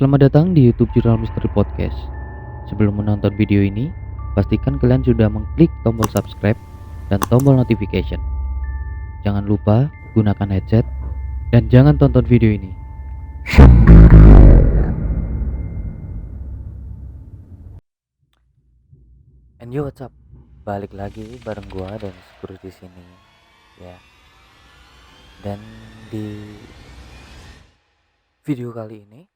Selamat datang di YouTube Jurnal Misteri Podcast. Sebelum menonton video ini, pastikan kalian sudah mengklik tombol subscribe dan tombol notification. Jangan lupa gunakan headset dan jangan tonton video ini. And yo, what's up? Balik lagi bareng gua dan Skur di sini, ya. Dan di video kali ini,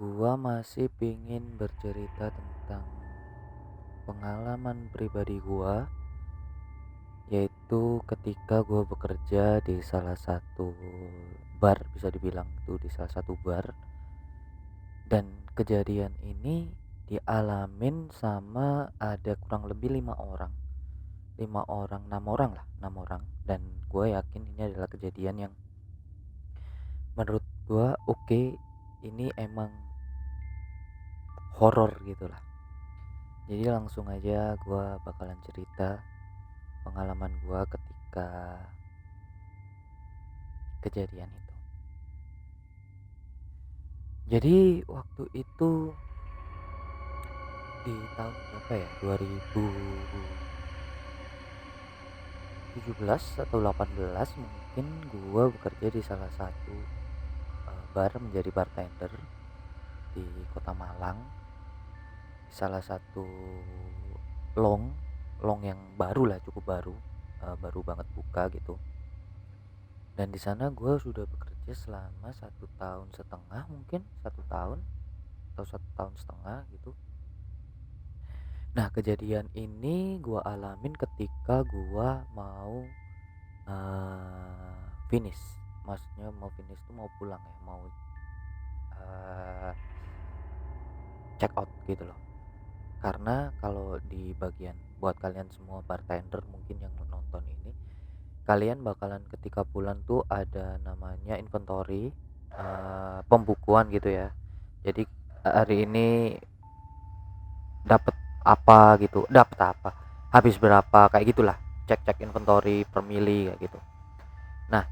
gua masih pingin bercerita tentang pengalaman pribadi gua, yaitu ketika gue bekerja di salah satu bar, bisa dibilang tuh di salah satu bar. Dan kejadian ini dialamin sama ada kurang lebih 6 orang, dan gue yakin ini adalah kejadian yang menurut gue oke, ini emang horor gitulah. Jadi langsung aja gue bakalan cerita pengalaman gue ketika kejadian itu. Jadi waktu itu di tahun berapa ya, 2017 atau 18 mungkin, gue bekerja di salah satu bar menjadi bartender di kota Malang, di salah satu long yang baru lah, cukup baru, baru banget buka gitu. Dan di sana gue sudah bekerja selama 1,5 tahun, mungkin 1 tahun atau 1,5 tahun gitu. Nah, kejadian ini gue alamin ketika gue mau finish. Maksudnya mau finish tuh mau pulang ya, mau check out gitu loh. Karena kalau di bagian buat kalian semua bartender mungkin yang nonton ini, kalian bakalan ketika pulang tuh ada namanya inventory, pembukuan gitu ya. Jadi hari ini dapat apa gitu, habis berapa, kayak gitulah, cek inventory per mili kayak gitu. Nah,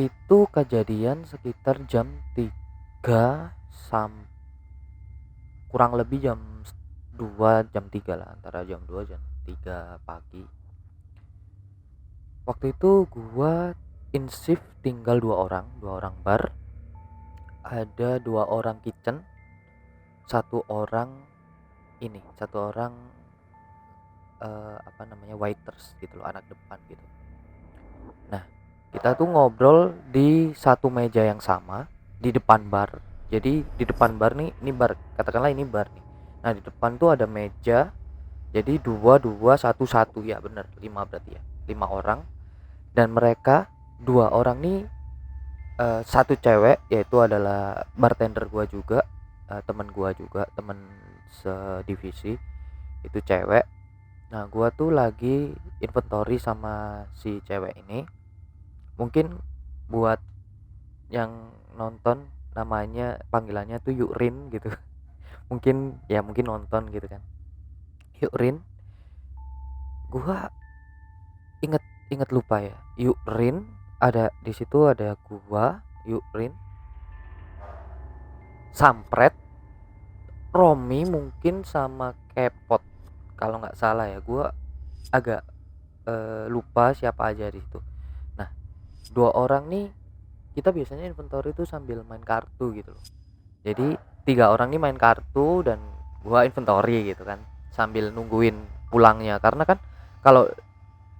itu kejadian sekitar jam 3 kurang lebih jam 2 jam 3 lah, antara jam 2 jam 3 pagi. Waktu itu gua in shift tinggal dua orang bar, ada 2 orang kitchen, satu orang waiters gitu loh, anak depan gitu. Nah, kita tuh ngobrol di satu meja yang sama di depan bar. Jadi di depan bar nih, ini bar, katakanlah ini bar nih. Nah, di depan tuh ada meja. Jadi 2 2 1 1, ya bener, 5 berarti ya. 5 orang, dan mereka 2 orang nih, satu cewek, yaitu adalah bartender gua juga, temen gua juga, temen sedivisi, itu cewek. Nah, gua tuh lagi inventory sama si cewek ini. Mungkin buat yang nonton, namanya panggilannya tuh Yukrin gitu. mungkin nonton gitu kan. Yukrin, gua inget lupa ya. Yukrin ada di situ, ada gua, Yukrin, Sampret, Romi mungkin, sama Kepot kalau nggak salah ya. Gua agak lupa siapa aja di situ. Nah, 2 orang nih, kita biasanya inventory itu sambil main kartu gitu loh. Jadi 3 orang nih main kartu dan gua inventory gitu kan, sambil nungguin pulangnya. Karena kan kalau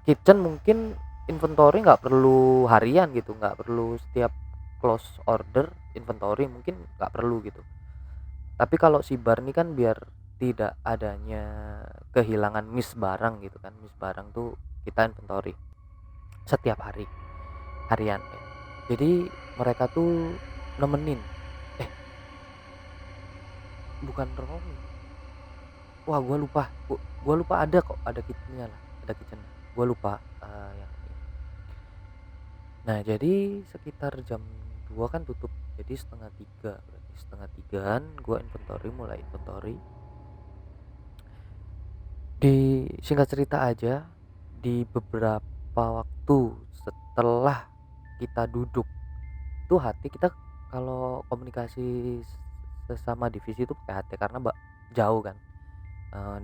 kitchen mungkin inventory nggak perlu harian gitu, nggak perlu setiap close order inventory, mungkin nggak perlu gitu. Tapi kalau si bar nih kan, biar tidak adanya kehilangan miss barang gitu kan, miss barang tuh kita inventory setiap harian ya. Jadi mereka tuh nemenin, bukan Romi, wah gua lupa, ada kok, ada kitchennya lah, ada kitchen, gua lupa yang ini. Nah, jadi sekitar jam 2 kan tutup, jadi setengah 3, berarti setengah 3-an gua mulai inventory. Di singkat cerita aja, di beberapa waktu setelah kita duduk tuh, hati kita kalau komunikasi sesama divisi itu pakai HT karena jauh kan.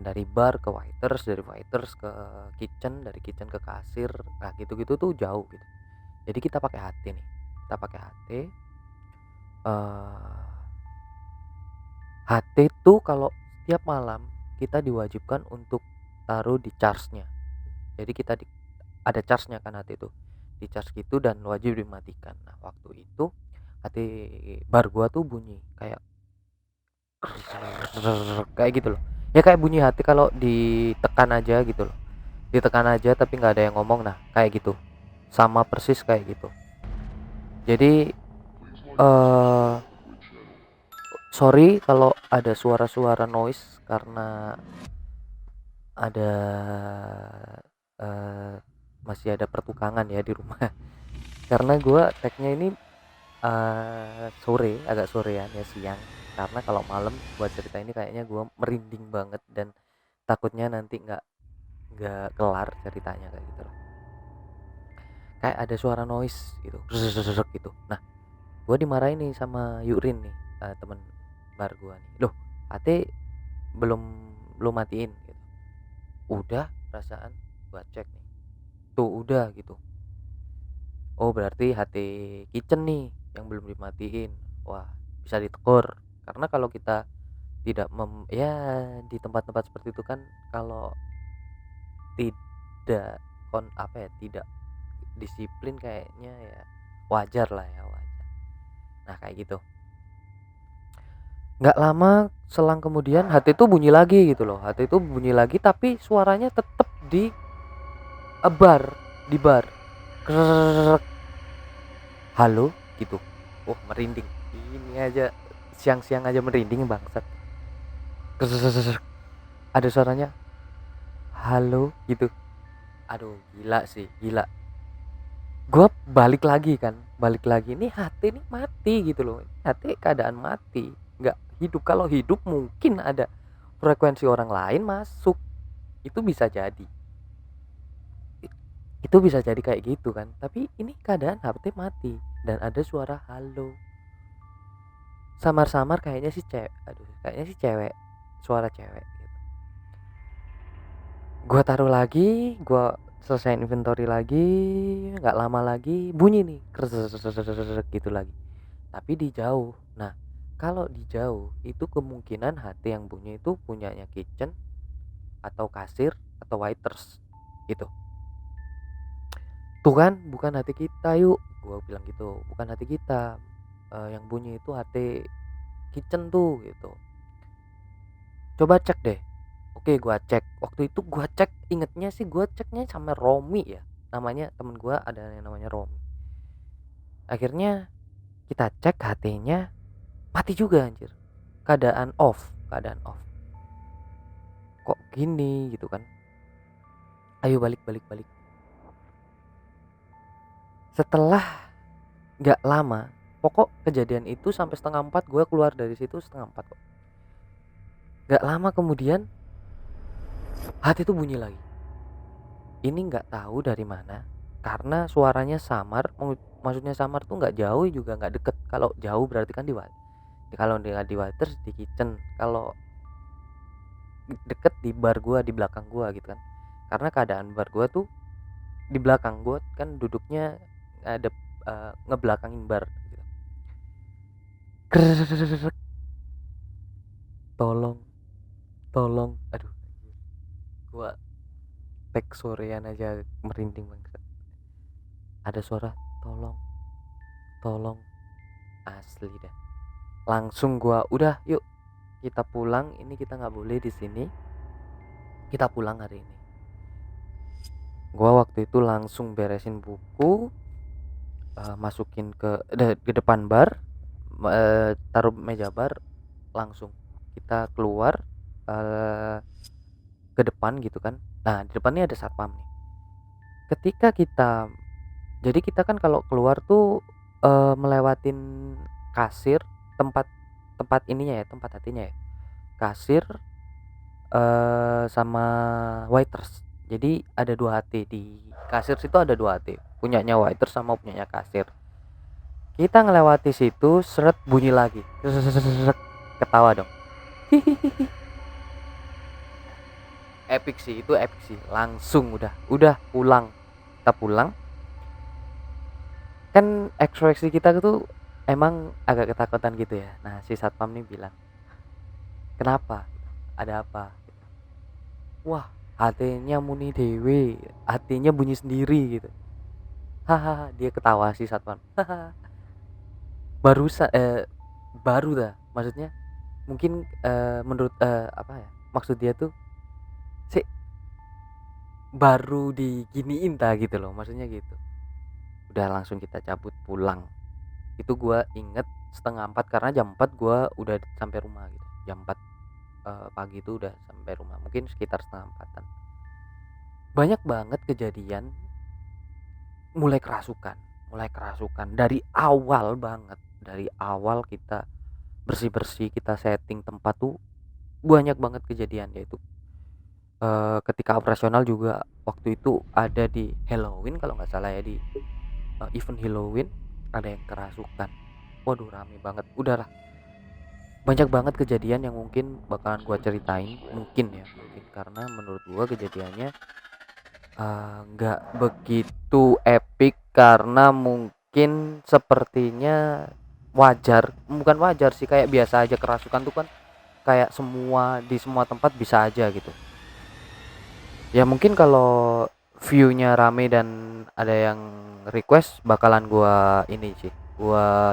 Dari bar ke waiters, dari waiters ke kitchen, dari kitchen ke kasir, nah gitu-gitu tuh jauh gitu. Jadi kita pakai HT nih, kita pakai HT. HT tuh kalau setiap malam kita diwajibkan untuk taruh di charge-nya. Jadi ada charge-nya kan HT itu, di charge gitu dan wajib dimatikan. Nah waktu itu HT bar gua tuh bunyi kayak kayak gitu loh, ya kayak bunyi hati kalau ditekan aja gitu loh, ditekan aja tapi nggak ada yang ngomong. Nah kayak gitu, sama persis kayak gitu. Jadi sorry kalau ada suara-suara noise karena ada eh, masih ada pertukangan ya di rumah. Karena gua tagnya ini sore, agak sorean ya, siang, karena kalau malam buat cerita ini kayaknya gua merinding banget dan takutnya nanti nggak kelar ceritanya kayak gitu loh. Kayak ada suara noise gitu, gitu. Nah gue dimarahin nih sama Yurin nih, temen bar gue nih, loh Ate belum belum matiin gitu. Udah perasaan gue cek nih, tuh udah gitu. Oh berarti HT kitchen nih yang belum dimatiin. Wah bisa ditegur, karena kalau kita tidak ya di tempat-tempat seperti itu kan, kalau tidak apa ya, tidak disiplin kayaknya ya wajar lah ya, wajar. Nah kayak gitu, nggak lama selang kemudian HT itu bunyi lagi gitu loh, HT itu bunyi lagi tapi suaranya tetap di bar. Krrrr, halo gitu. Oh merinding, ini aja siang-siang aja merinding bangsat. Krrrr, ada suaranya halo gitu. Aduh gila sih, gila. Gue balik lagi nih, HT ini mati gitu loh, HT keadaan mati, nggak hidup. Kalau hidup mungkin ada frekuensi orang lain masuk, itu bisa jadi, itu bisa jadi kayak gitu kan. Tapi ini keadaan HT mati dan ada suara halo, samar-samar kayaknya sih cewek, aduh kayaknya sih cewek, suara cewek gitu. Gue taruh lagi, gue selesai inventory lagi, nggak lama lagi bunyi nih gitu lagi, tapi di jauh. Nah kalau di jauh itu kemungkinan HT yang bunyi itu punyanya kitchen atau kasir atau waiters gitu. Tuh kan bukan HT kita, yuk gue bilang gitu, bukan HT kita. Yang bunyi itu HT kitchen tuh gitu, coba cek deh. Oke gua cek, waktu itu gua cek, ingetnya sih gua ceknya sama Romi ya, namanya temen gua ada yang namanya Romi. Akhirnya kita cek HT-nya mati juga anjir, keadaan off. Kok gini gitu kan, ayo balik. Setelah nggak lama, pokok kejadian itu sampai setengah 4 gua keluar dari situ setengah 4 kok. Nggak lama kemudian HT itu bunyi lagi. Ini nggak tahu dari mana, karena suaranya samar. Maksudnya samar tuh nggak jauh juga nggak deket. Kalau jauh berarti kan kalau di waters di kitchen, kalau deket di bar gua, di belakang gua gitu kan. Karena keadaan bar gua tuh di belakang gua kan, duduknya ada ngebelakangin bar gitu. Krrrr, tolong aduh, gua tek sorean aja merinding banget. Ada suara tolong asli dah. Langsung gua udah yuk kita pulang, ini kita nggak boleh di sini, kita pulang hari ini. Gua waktu itu langsung beresin buku, masukin ke depan bar, taruh meja bar, langsung kita keluar ke depan gitu kan. Nah di depannya ada satpam nih. Ketika kita kan kalau keluar tuh melewatin kasir, tempat tempat ininya ya, tempat hatinya ya, kasir sama waiters. Jadi ada 2 HT di kasir situ, ada 2 HT, punyanya waiters sama punyanya kasir. Kita ngelewati situ, seret bunyi lagi. Seret, ketawa dong. Epic sih, itu epic sih. Langsung udah pulang. Kita pulang. Kan ekspresi kita tuh emang agak ketakutan gitu ya. Nah, si satpam nih bilang, "Kenapa? Ada apa?" Wah, hatinya muni dewe, hatinya bunyi sendiri gitu. Hahaha, dia ketawa si satpam. Baru baru dah. Maksudnya mungkin menurut apa ya? Maksud dia tuh sih baru diginiin ta gitu loh, maksudnya gitu. Udah langsung kita cabut pulang. Itu gua inget 3:30 karena jam 4 gua udah sampai rumah gitu. Jam 4 pagi itu udah sampai rumah, mungkin sekitar 3:30-an. Banyak banget kejadian mulai kerasukan dari awal banget. Dari awal kita bersih-bersih, kita setting tempat tuh banyak banget kejadian, yaitu ketika operasional juga waktu itu ada di Halloween kalau nggak salah ya, di event Halloween ada yang kerasukan. Waduh, rame banget. Udahlah, banyak banget kejadian yang mungkin bakalan gua ceritain, mungkin karena menurut gua kejadiannya nggak begitu epic, karena mungkin sepertinya bukan wajar sih, kayak biasa aja. Kerasukan tuh kan kayak di semua tempat bisa aja gitu ya. Mungkin kalau view-nya rame dan ada yang request, bakalan gua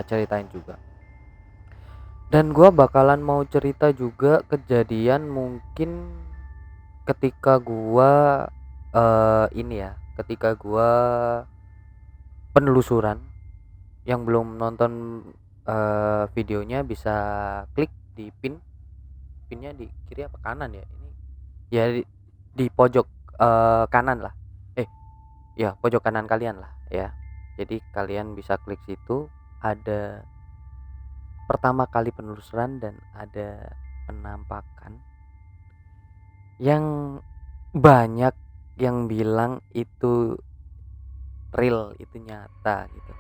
ceritain juga. Dan gua bakalan mau cerita juga kejadian mungkin ketika gua ketika gua penelusuran. Yang belum nonton videonya bisa klik di pinnya di kiri apa kanan ya, ini ya, di pojok kanan lah, ya pojok kanan kalian lah ya. Jadi kalian bisa klik situ, ada pertama kali penelusuran dan ada penampakan yang banyak yang bilang itu real, itu nyata gitu.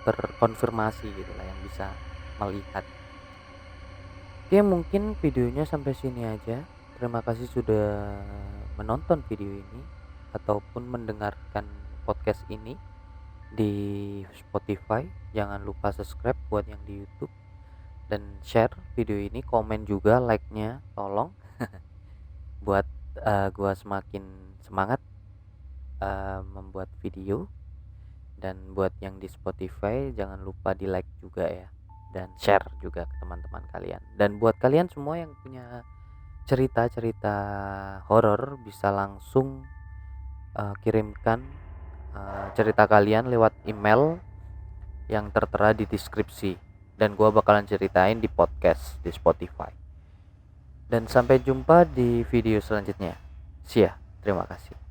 Terkonfirmasi gitu lah yang bisa melihat. Oke, mungkin videonya sampai sini aja. Terima kasih sudah menonton video ini ataupun mendengarkan podcast ini di Spotify. Jangan lupa subscribe buat yang di YouTube, dan share video ini, komen juga, like-nya tolong buat gua semakin semangat membuat video. Dan buat yang di Spotify, jangan lupa di like juga ya, dan share juga ke teman-teman kalian. Dan buat kalian semua yang punya cerita-cerita horor, bisa langsung kirimkan cerita kalian lewat email yang tertera di deskripsi, dan gua bakalan ceritain di podcast di Spotify. Dan sampai jumpa di video selanjutnya. See ya, terima kasih.